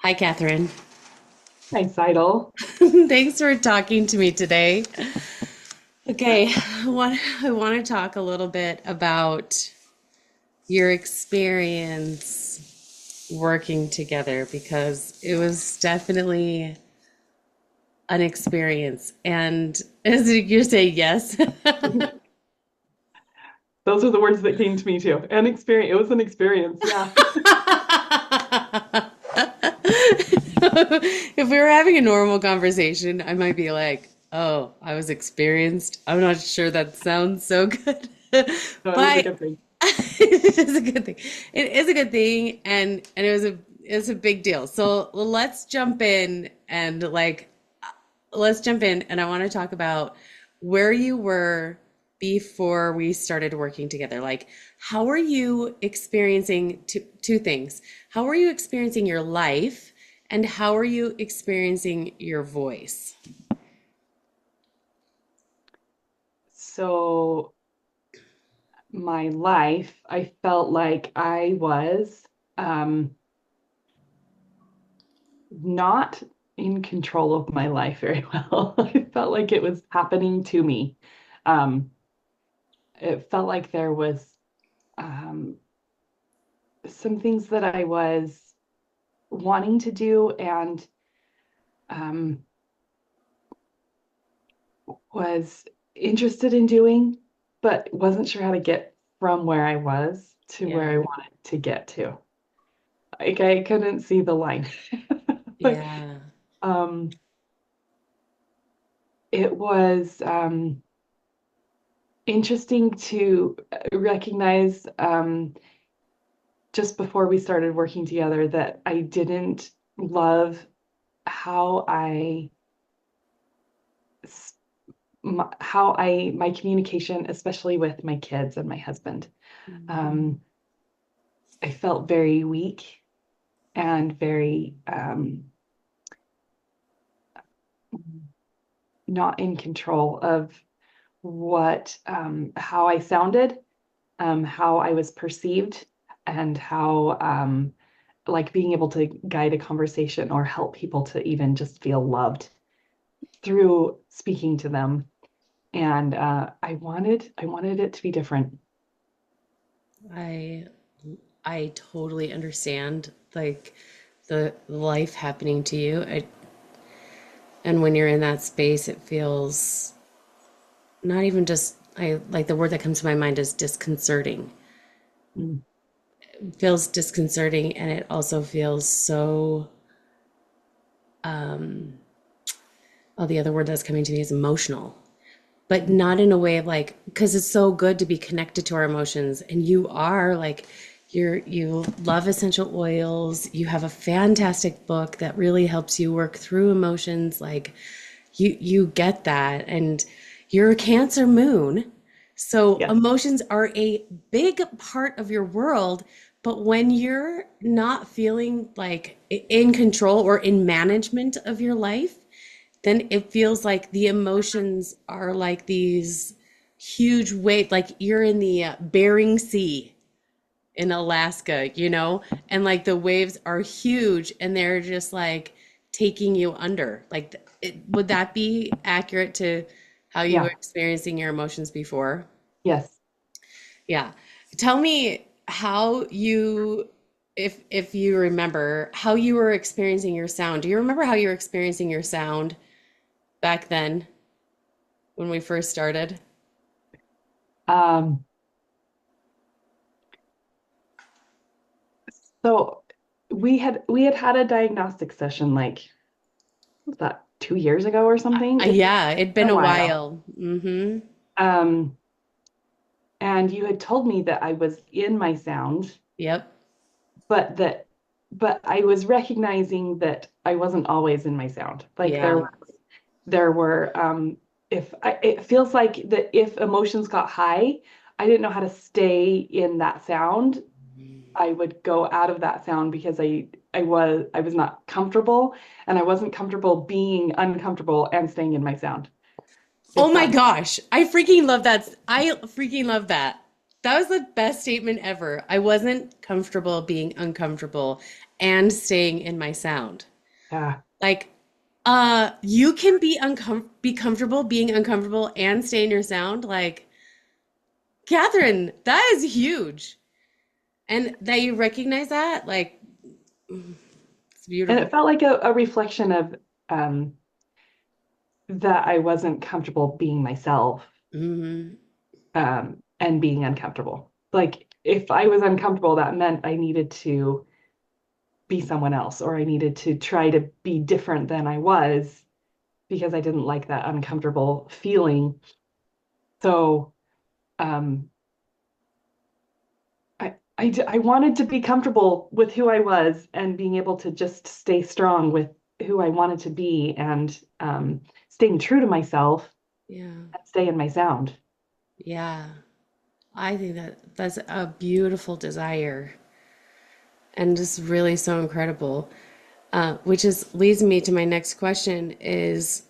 Hi, Katherine. Nice idol. Thanks for talking to me today. Okay, I want to talk a little bit about your experience working together because it was definitely an experience. And as you say, yes. Those are the words that came to me too. An experience. It was an experience. Yeah. If we were having a normal conversation, I might be like, "Oh, I was experienced." I'm not sure that sounds so good, No, it was a but good thing. it is a good thing. It is a good thing, and it's a big deal. So let's jump in, and I want to talk about where you were before we started working together. Like, how are you experiencing two things? How are you experiencing your life, and how are you experiencing your voice? So, my life, I felt like I was not in control of my life very well. I felt like it was happening to me. Um, it felt like there was um, some things that I was wanting to do and um, was interested in doing, but wasn't sure how to get from where I was to where Yeah, I wanted to get to. Like I couldn't see the line. But yeah. um, it was interesting to recognize just before we started working together that I didn't love how s- my communication, especially with my kids and my husband. Um, I felt very weak and very not in control of what how I sounded, how I was perceived, and how like being able to guide a conversation or help people to even just feel loved through speaking to them. And I wanted it to be different. I I totally understand like the life happening to you. And when you're in that space, it feels not even just I like the word that comes to my mind is disconcerting. Mm. It feels disconcerting and it also feels so oh, the other word that's coming to me is emotional. But not in a way of like because it's so good to be connected to our emotions and you are like you love essential oils, you have a fantastic book that really helps you work through emotions, like you get that, and you're a Cancer moon, so Yes. emotions are a big part of your world. But when you're not feeling like in control or in management of your life, then it feels like the emotions are like these huge wave, like you're in the Bering Sea in Alaska, and like the waves are huge and they're just like taking you under. Like, would that be accurate to how you were Yeah. experiencing your emotions before? Yes. Yeah. Tell me how you, if you remember how you were experiencing your sound. Do you remember how you were experiencing your sound back then when we first started? Um, so we had had a diagnostic session like was that 2 years ago or something? It's Yeah, it'd been been a a while. while. Mm-hmm. Um, and you had told me that I was in my sound, Yep. but that but I was recognizing that I wasn't always in my sound. Like Yeah. there were if I, it feels like that if emotions got high, I didn't know how to stay in that sound. I would go out of that sound because I was not comfortable and I wasn't comfortable being uncomfortable and staying in my sound. Oh If my that gosh. I freaking love that. I freaking love that. That was the best statement ever. I wasn't comfortable being uncomfortable and staying in my sound. Yeah. Like, you can be comfortable being uncomfortable and stay in your sound. Like, Catherine, that is huge. And that you recognize that, like, it's And beautiful. it felt like a reflection of um, that I wasn't comfortable being myself Hmm. and being uncomfortable. Like if I was uncomfortable, that meant I needed to be someone else or I needed to try to be different than I was because I didn't like that uncomfortable feeling. So um, I wanted to be comfortable with who I was and being able to just stay strong with who I wanted to be and staying true to myself Yeah. and stay in my sound. Yeah. I think that that's a beautiful desire and just really so incredible. Which is leads me to my next question is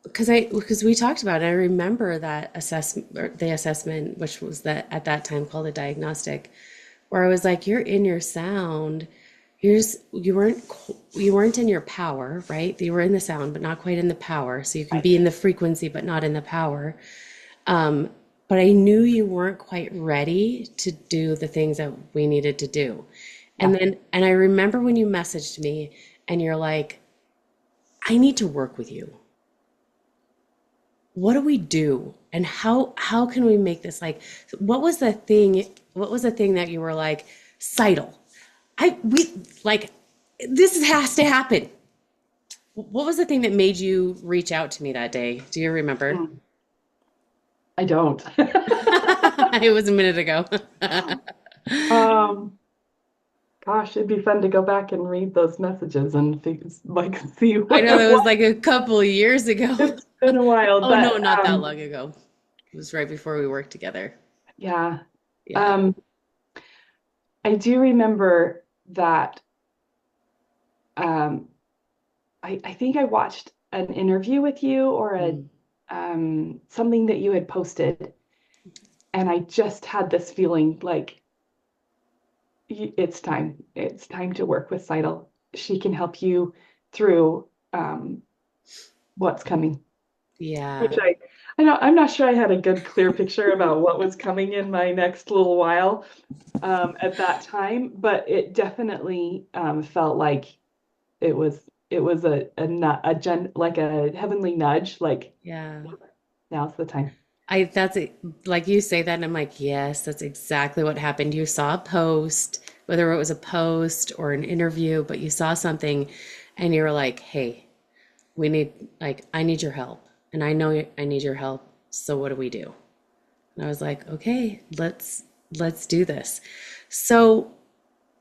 because we talked about it, I remember that assessment or the assessment, which was that at that time called a diagnostic, where I was like, you're in your sound. You weren't in your power, right? You were in the sound, but not quite in the power. So you can Right. be in the frequency, but not in the power. Um, but I knew you weren't quite ready to do the things that we needed to do. Yeah. And I remember when you messaged me and you're like, I need to work with you. What do we do? And how can we make this like what was the thing that you were like, Seidel, we like this has to happen. What was the thing that made you reach out to me that day? Do you remember? Mm, I don't. It was a minute ago. Um, Gosh, it'd be fun to go back and read those messages and like see I what know it that was was. like a couple of years ago. It's been a while, Oh no, but not that long ago. It was right before we worked together. yeah. Yeah. Um, I do remember that um, I think I watched an interview with you or a Mm. something that you had posted, and I just had this feeling like it's time. It's time to work with Seidel. She can help you through what's coming. Yeah. Which I know I'm not sure I had a good clear picture about what was coming in my next little while at that time, but it definitely felt like it was a gen like a heavenly nudge, like Yeah. now's the time. That's it. Like you say that, and I'm like, yes, that's exactly what happened. You saw a post, whether it was a post or an interview, but you saw something and you were like, hey, I need your help. And I know I need your help. So what do we do? And I was like, okay, let's do this. So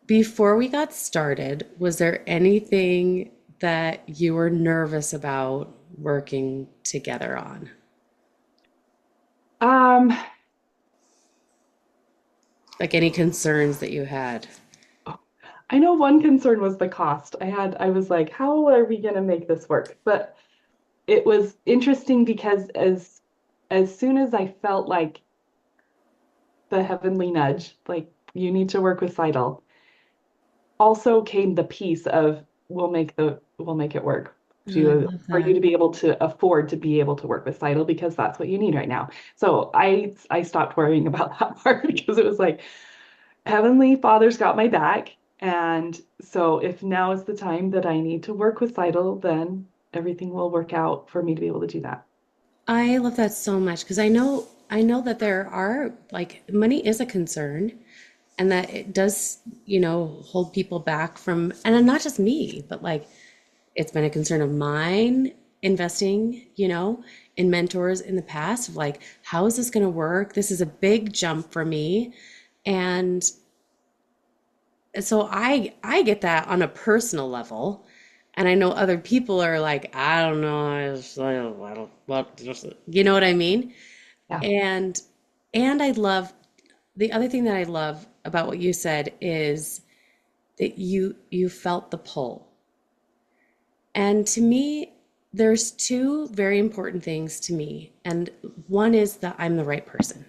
before we got started, was there anything that you were nervous about working together on? Um, Like any concerns that you had? I know one concern was the cost. I was like, how are we going to make this work? But it was interesting because as soon as I felt like the heavenly nudge, like you need to work with Seidel, also came the piece of we'll make it work Oh, I to love for you that. to be able to afford to be able to work with Seidel because that's what you need right now. So I stopped worrying about that part because it was like Heavenly Father's got my back. And so if now is the time that I need to work with Seidel, then everything will work out for me to be able to do that. I love that so much because I know that there are like money is a concern and that it does, hold people back from and not just me, but like it's been a concern of mine investing, in mentors in the past of like, how is this going to work? This is a big jump for me. And so I get that on a personal level. And I know other people are like, I don't know, I don't, what, you know what I mean? Yeah. And I love the other thing that I love about what you said is that you felt the pull. And to me, there's two very important things to me. And one is that I'm the right person.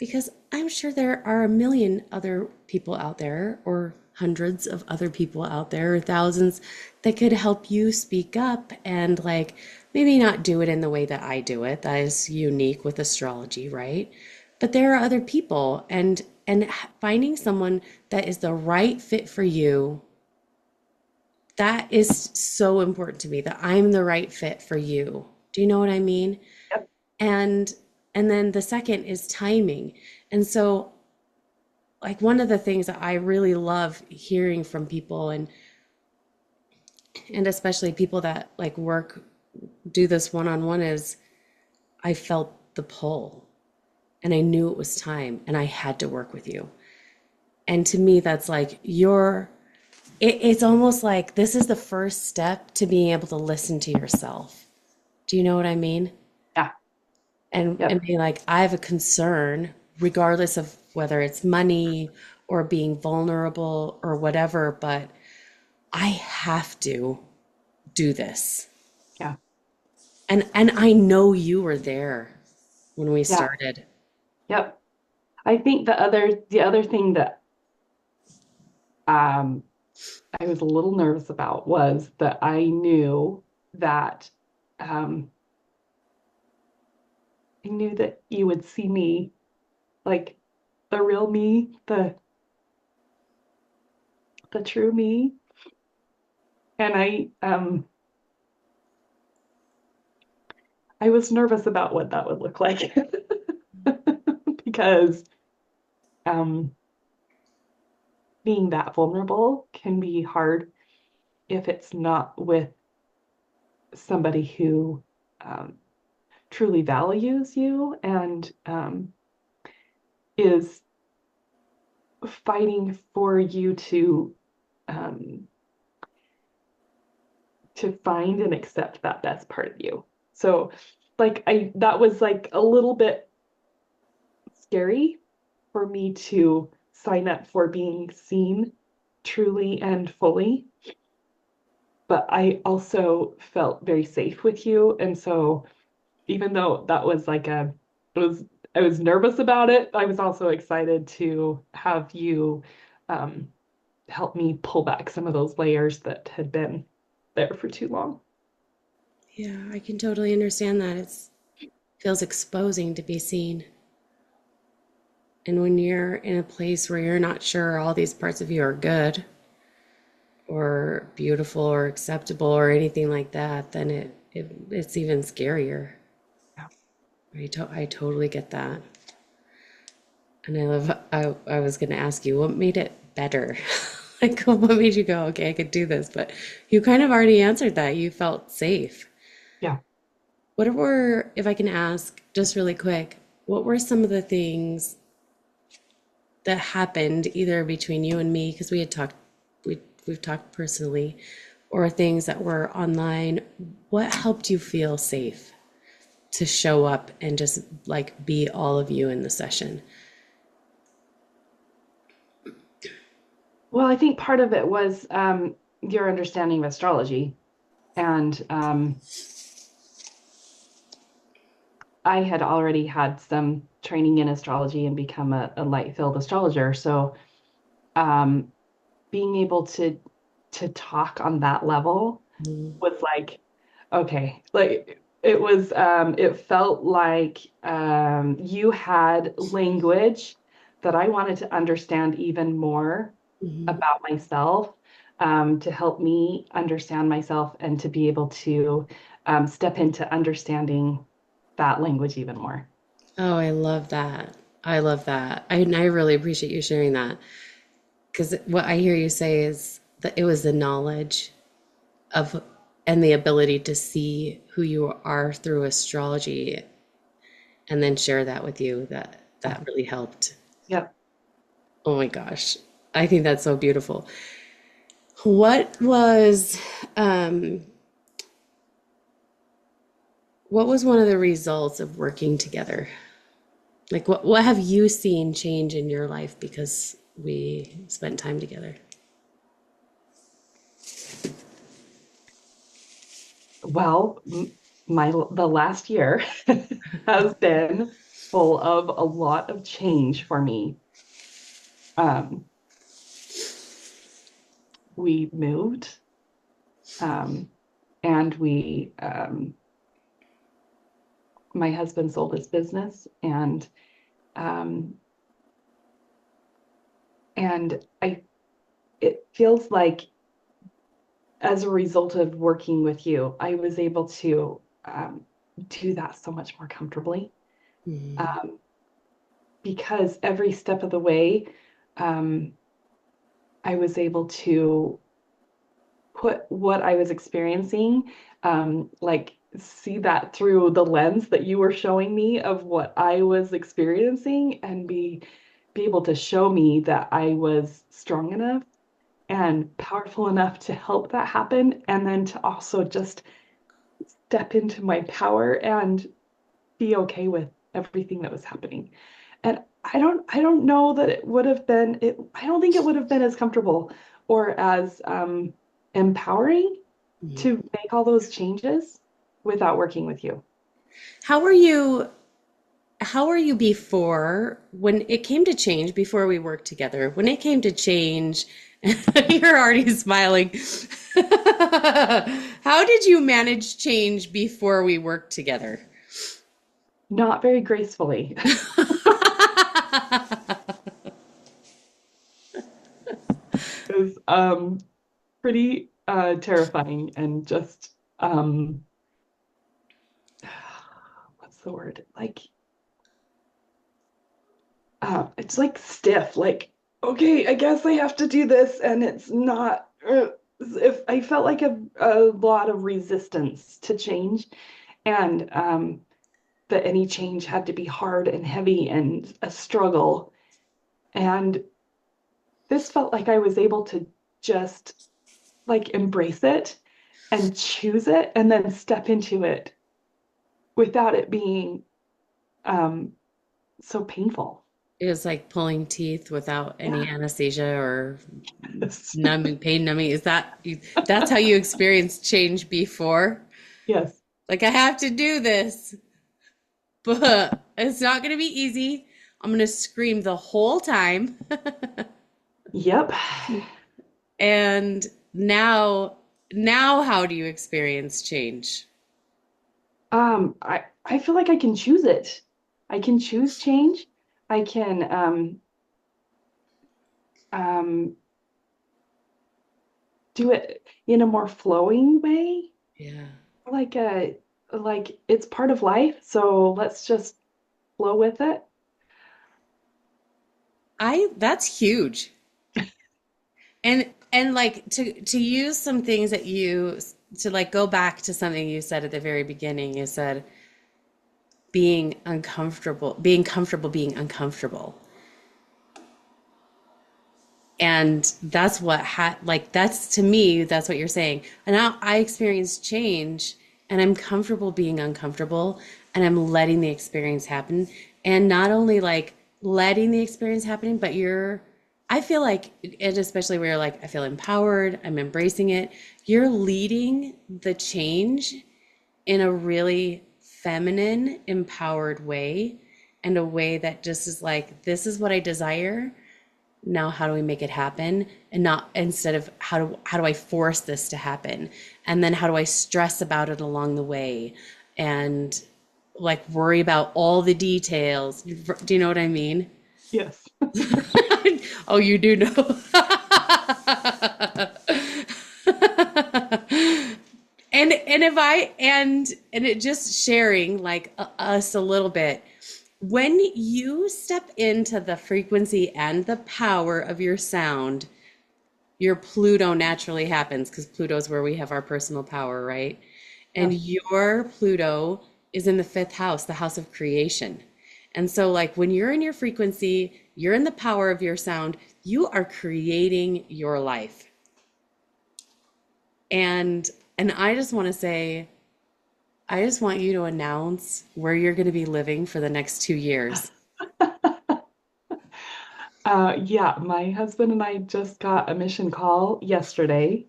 Because I'm sure there are a million other people out there, or hundreds of other people out there, or thousands that could help you speak up and, like, maybe not do it in the way that I do it. That is unique with astrology, right? But there are other people, and finding someone that is the right fit for you, that is so important to me, that I'm the right fit for you. Do you know what I mean? Yep. And then the second is timing. And so, like, one of the things that I really love hearing from people, and especially people that like work do this one-on-one, is I felt the pull and I knew it was time and I had to work with you. And to me, that's like it's almost like this is the first step to being able to listen to yourself. Do you know what I mean? Yeah. And Yep. being like, I have a concern, regardless of whether it's money or being vulnerable or whatever, but I have to do this. Yeah. And I know you were there when we Yeah. started. Yep. I think the other thing that um I was a little nervous about was that I knew that um I knew that you would see me like the real me, the true me. And I was nervous about what that would look like because um being that vulnerable can be hard if it's not with somebody who um, truly values you and is fighting for you um, to find and accept that best part of you. So, like, I that was like a little bit scary for me to sign up for being seen truly and fully, but I also felt very safe with you. And so, even though that was like it was, I was nervous about it, I was also excited to have you um, help me pull back some of those layers that had been there for too long. Yeah, I can totally understand that. It's feels exposing to be seen. And when you're in a place where you're not sure all these parts of you are good or beautiful or acceptable or anything like that, then it's even scarier. Yeah. I totally get that. And I was going to ask you, what made it better? Like, what made you go, okay, I could do this? But you kind of already answered that. You felt safe. Yeah. What were, if I can ask just really quick, what were some of the things that happened either between you and me, because we had talked, we've talked personally, or things that were online? What helped you feel safe to show up and just like be all of you in the session? Well, I think part of it was your understanding of astrology. And I had already had some training in astrology and become a light field astrologer. So um, being able to talk on that level was like, okay, like it felt like you had language that I wanted to understand even more Mm-hmm. about myself, to help me understand myself and to be able to step into understanding that language even more. Oh, I love that. I love that. And I really appreciate you sharing that, because what I hear you say is that it was the knowledge of and the ability to see who you are through astrology and then share that with you Yeah. that really helped. Yep. Oh my gosh. I think that's so beautiful. What was um what was one of the results of working together? Like, what have you seen change in your life because we spent time together? Well, my the last year has been. full of a lot of change for me. Um, we moved, um, and my husband sold his business, um, and it feels like as a result of working with you, I was able to do that so much more comfortably. Mm. Um, because every step of the way, um, I was able to put what I was experiencing, like see that through the lens that you were showing me of what I was experiencing and be able to show me that I was strong enough and powerful enough to help that happen, and then to also just step into my power and be okay with everything that was happening. And I don't know that it would have been it I don't think it would have been as comfortable or as empowering Mm. to make all those changes without working with you. How are you? How are you before when it came to change before we worked together? When it came to change, you're already smiling. How did you manage change before we worked together? Not very gracefully. It was pretty terrifying and just what's the word? Like it's like stiff, like, okay, I guess I have to do this, and it's not. If I felt like a lot of resistance to change, and that any change had to be hard and heavy and a struggle. And this felt like I was able to just like embrace it and choose it and then step into it without it being um, so painful. It was like pulling teeth without any Yeah. anesthesia or numbing, pain numbing. That's how you experienced change before? Yes. Like, I have to do this, but it's not going to be easy. I'm going to scream the whole time. Yep. And now how do you experience change? I feel like I can choose it. I can choose change. I can um, do it in a more flowing way, Yeah. like it's part of life. So let's just flow with it. I That's huge. And like to use some things that you to like go back to something you said at the very beginning. You said being comfortable being uncomfortable. And that's what like that's to me that's what you're saying. And now I experience change and I'm comfortable being uncomfortable and I'm letting the experience happen. And not only like letting the experience happen, but I feel like, and especially where you're like, I feel empowered, I'm embracing it. You're leading the change in a really feminine, empowered way, and a way that just is like, this is what I desire. Now how do we make it happen? And not instead of how do I force this to happen? And then how do I stress about it along the way? And like worry about all the details. Do you know what I mean? Yes. Oh, you do know. And if I and it just sharing like us a little bit, when you step into the frequency and the power of your sound, your Pluto naturally happens because Pluto is where we have our personal power, right? And Yes. your Pluto is in the fifth house, the house of creation. And so, like, when you're in your frequency, you're in the power of your sound, you are creating your life. And and I just want to say, I just want you to announce where you're going to be living for the next 2 years. Yeah, my husband and I just got a mission call yesterday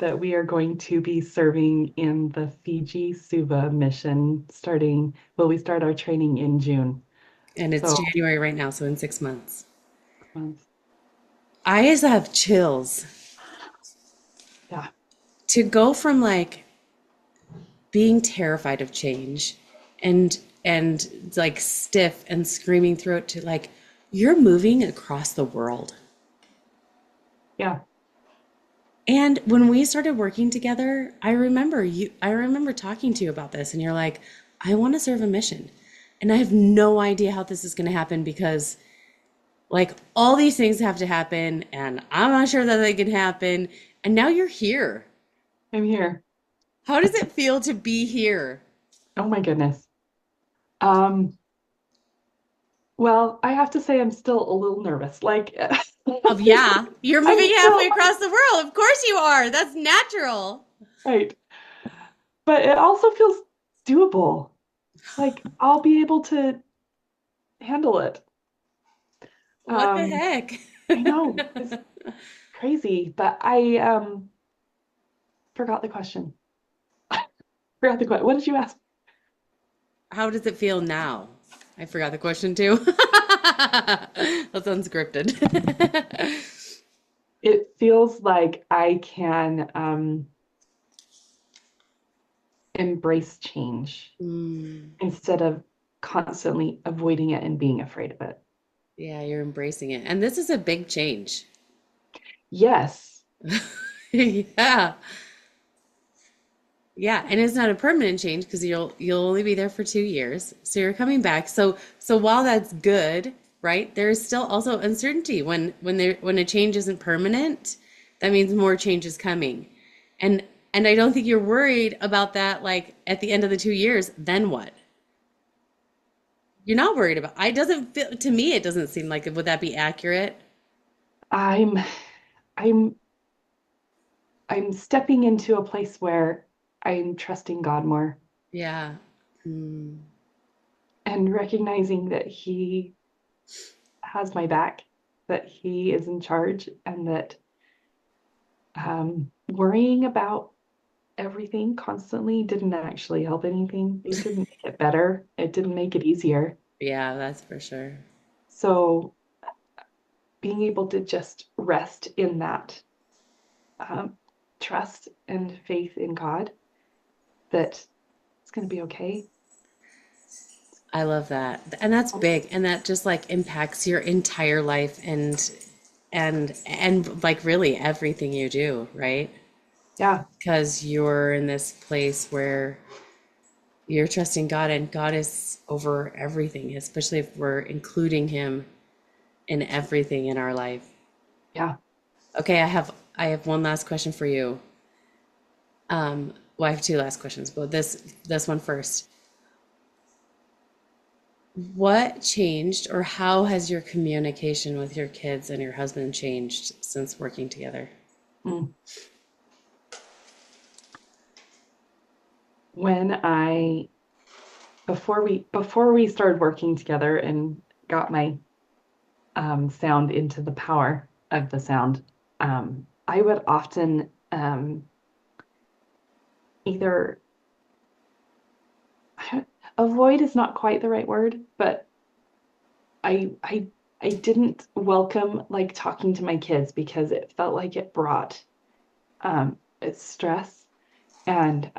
that we are going to be serving in the Fiji Suva mission starting, well, we start our training in June. And it's So, January right now, so in 6 months. um, I just have chills yeah, to go from like being terrified of change and like stiff and screaming through it to like you're moving across the world. yeah, And when we started working together, I remember talking to you about this and you're like, I want to serve a mission. And I have no idea how this is going to happen because like all these things have to happen and I'm not sure that they can happen. And now you're here. I'm here. How does it feel to be here? Oh my goodness. Um, well, I have to say I'm still a little nervous. Like, Oh, yeah. You're I'm moving still halfway across the world. Of course you are. That's natural. right, but it also feels doable. Like I'll be able to handle it. What the Um, heck? I know it's crazy, but I forgot the question. Forgot the question. What did you ask? How does it feel now? I forgot the question too. That's unscripted. It feels like I can embrace change Mm, instead of constantly avoiding it and being afraid of it. yeah, you're embracing it. And this is a big change. Yes. Yeah. Yeah, and it's not a permanent change because you'll only be there for 2 years. So you're coming back. So while that's good, right, there is still also uncertainty when a change isn't permanent, that means more change is coming. And I don't think you're worried about that like at the end of the 2 years, then what? You're not worried about. I doesn't feel to me it doesn't seem like would that be accurate? I'm I'm I'm stepping into a place where I'm trusting God more Yeah. Mm, and recognizing that He has my back, that He is in charge, and that worrying about everything constantly didn't actually help anything. It didn't make it better. It didn't make it easier. yeah, that's for sure. So being able to just rest in that um, trust and faith in God that it's going to be okay. I love that. And that's big. And that just like impacts your entire life and like really everything you do, right? Yeah, Because you're in this place where you're trusting God and God is over everything, especially if we're including him in everything in our life. yeah. Okay, I have one last question for you. Well, I have two last questions, but this one first. What changed, or how has your communication with your kids and your husband changed since working together? Mm. When I before we started working together and got my sound into the power of the sound, I would often either avoid is not quite the right word, but I I I didn't welcome like talking to my kids because it felt like it brought it's stress and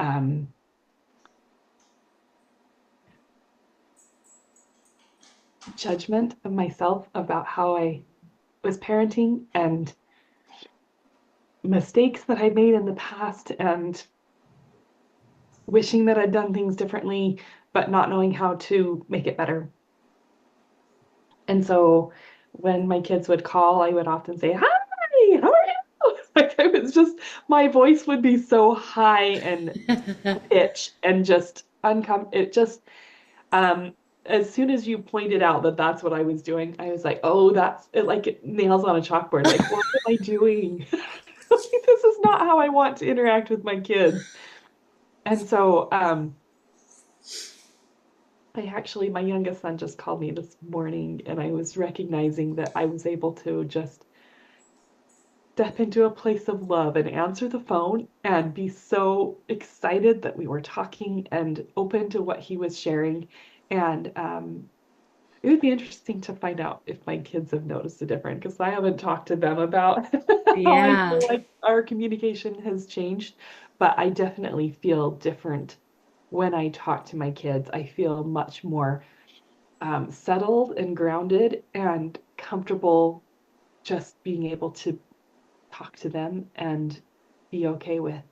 judgment of myself about how I was parenting and mistakes that I made in the past and wishing that I'd done things differently, but not knowing how to make it better. And so when my kids would call, I would often say, "Hi, how are you?" Like I was just, my voice would be so high and pitch and just uncomfortable. It just, um, as soon as you pointed out that that's what I was doing, I was like, oh, that's it, like it, nails on a chalkboard. Like, what am I doing? This is not how I want to interact with my kids. And so, my youngest son just called me this morning, and I was recognizing that I was able to just step into a place of love and answer the phone and be so excited that we were talking and open to what he was sharing. And it would be interesting to find out if my kids have noticed a difference because I haven't talked to them about how I Yeah, feel like our communication has changed. But I definitely feel different when I talk to my kids. I feel much more settled and grounded and comfortable just being able to talk to them and be okay with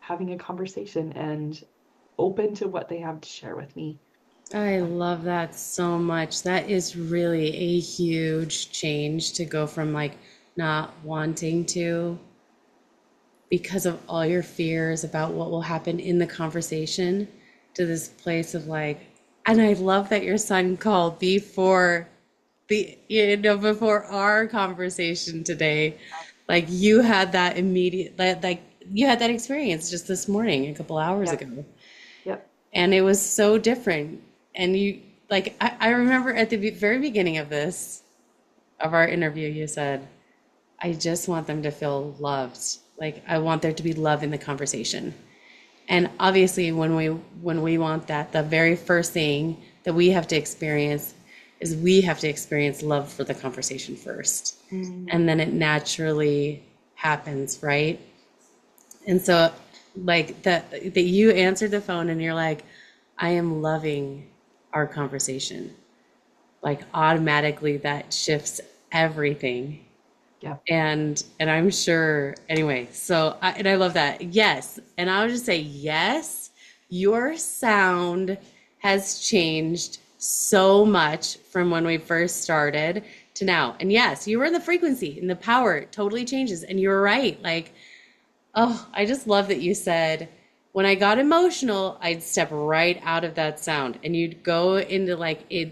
having a conversation and open to what they have to share with me. I love that so much. That is really a huge change to go from like not wanting to because of all your fears about what will happen in the conversation to this place of like, and I love that your son called before before our conversation today. Like you had that immediate, like you had that experience just this morning, a couple hours Yep, ago. yep, And it was so different. And you, like, I remember at the very beginning of of our interview, you said, I just want them to feel loved. Like, I want there to be love in the conversation. And obviously, when we want that, the very first thing that we have to experience is we have to experience love for the conversation first. mm, And then it naturally happens, right? And so like that you answered the phone and you're like, I am loving our conversation. Like automatically that shifts everything. yep. And I'm sure anyway, and I love that. Yes. And I would just say yes, your sound has changed so much from when we first started to now. And yes, you were in the frequency and the power totally changes. And you're right. Like oh, I just love that you said when I got emotional, I'd step right out of that sound and you'd go into like a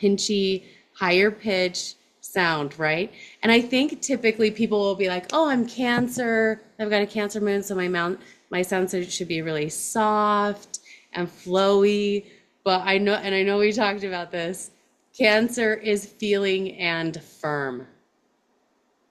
pinchy, higher pitch sound, right? And I think typically people will be like, "Oh, I'm Cancer. I've got a Cancer moon, so my sound should be really soft and flowy." But I know we talked about this. Cancer is feeling and firm.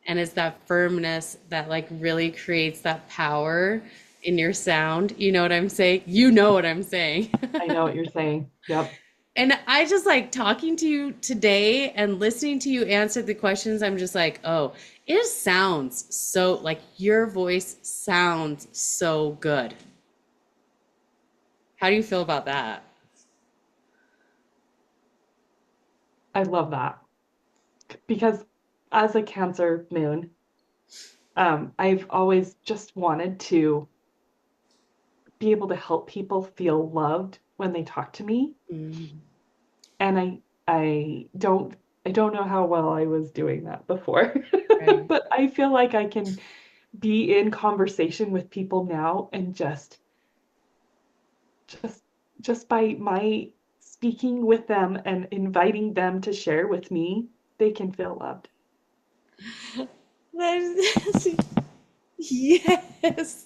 And it's that firmness that like really creates that power in your sound. You know what I'm saying? You know what I'm saying. I know what you're saying. Yep. And I just like talking to you today and listening to you answer the questions. I'm just like, oh, it sounds so like your voice sounds so good. How do you feel about that? I love that because as a Cancer moon, I've always just wanted to be able to help people feel loved when they talk to me. Mm, And I don't know how well I was doing that before. right. But I feel like I can be in conversation with people now and just just by my speaking with them and inviting them to share with me, they can feel loved. That's, yes.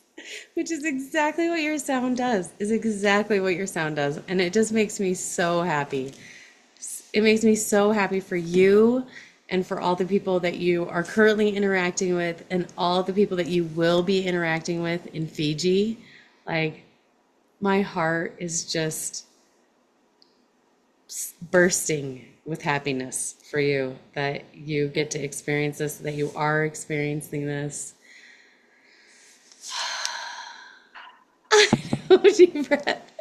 Which is exactly what your sound does, is exactly what your sound does. And it just makes me so happy. It makes me so happy for you and for all the people that you are currently interacting with and all the people that you will be interacting with in Fiji. Like, my heart is just bursting with happiness for you that you get to experience this, that you are experiencing this. Deep breath.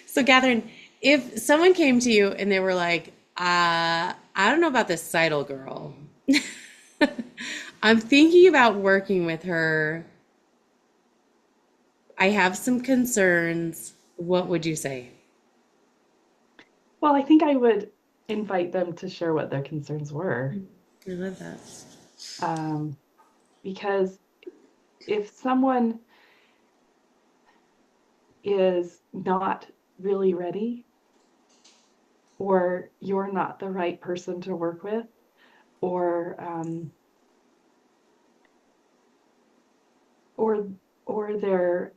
So, Catherine, if someone came to you and they were like, I don't know about this Seidel girl. I'm thinking about working with her. I have some concerns. What would you say? Well, I think I would invite them to share what their concerns were. I love that. Um, because if someone is not really ready, or you're not the right person to work with, or or or they're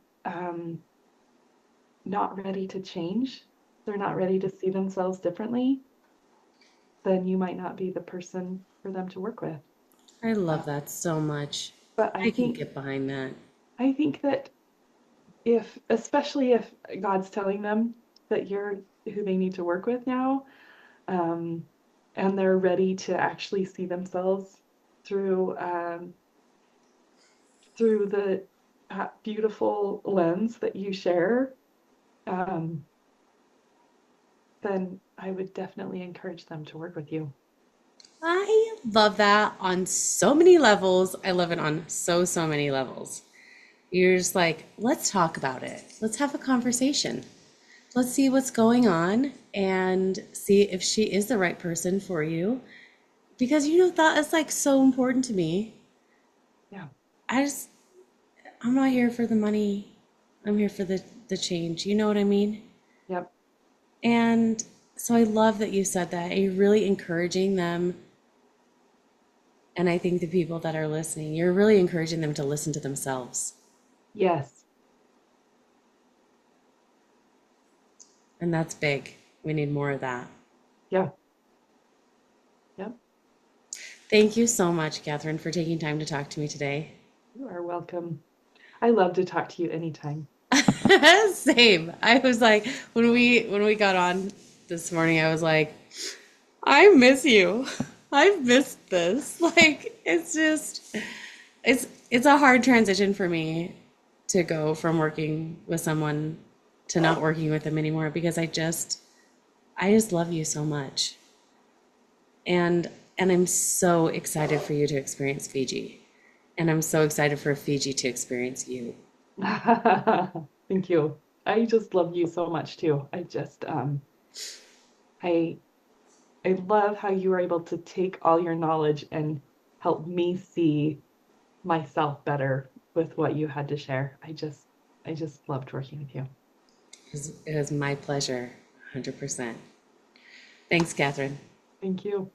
not ready to change, they're not ready to see themselves differently, then you might not be the person for them to work with. I Uh, love that so much. but I can get behind that. I think that if, especially if God's telling them that you're who they need to work with now, and they're ready to actually see themselves through through the beautiful lens that you share, um, then I would definitely encourage them to work with you. I love that on so many levels. I love it on so many levels. You're just like, let's talk about it. Let's have a conversation. Let's see what's going on and see if she is the right person for you. Because that is like so important to me. Yeah. I just I'm not here for the money. I'm here for the change. You know what I mean? Yep. And so I love that you said that. You're really encouraging them. And I think the people that are listening, you're really encouraging them to listen to themselves. Yes. And that's big. We need more of that. Yeah. Yep. Thank you so much, Catherine, for taking time to talk to me today. You are welcome. I love to talk to you anytime. Same. I was like, when we got on this morning, I was like, I miss you. I've missed this. Like it's a hard transition for me to go from working with someone to not working with them anymore because I just love you so much. And I'm so excited for you to experience Fiji. And I'm so excited for Fiji to experience you. Thank you. I just love you so much too. I I love how you were able to take all your knowledge and help me see myself better with what you had to share. I just loved working with you. It was my pleasure, 100%. Thanks, Catherine. Thank you.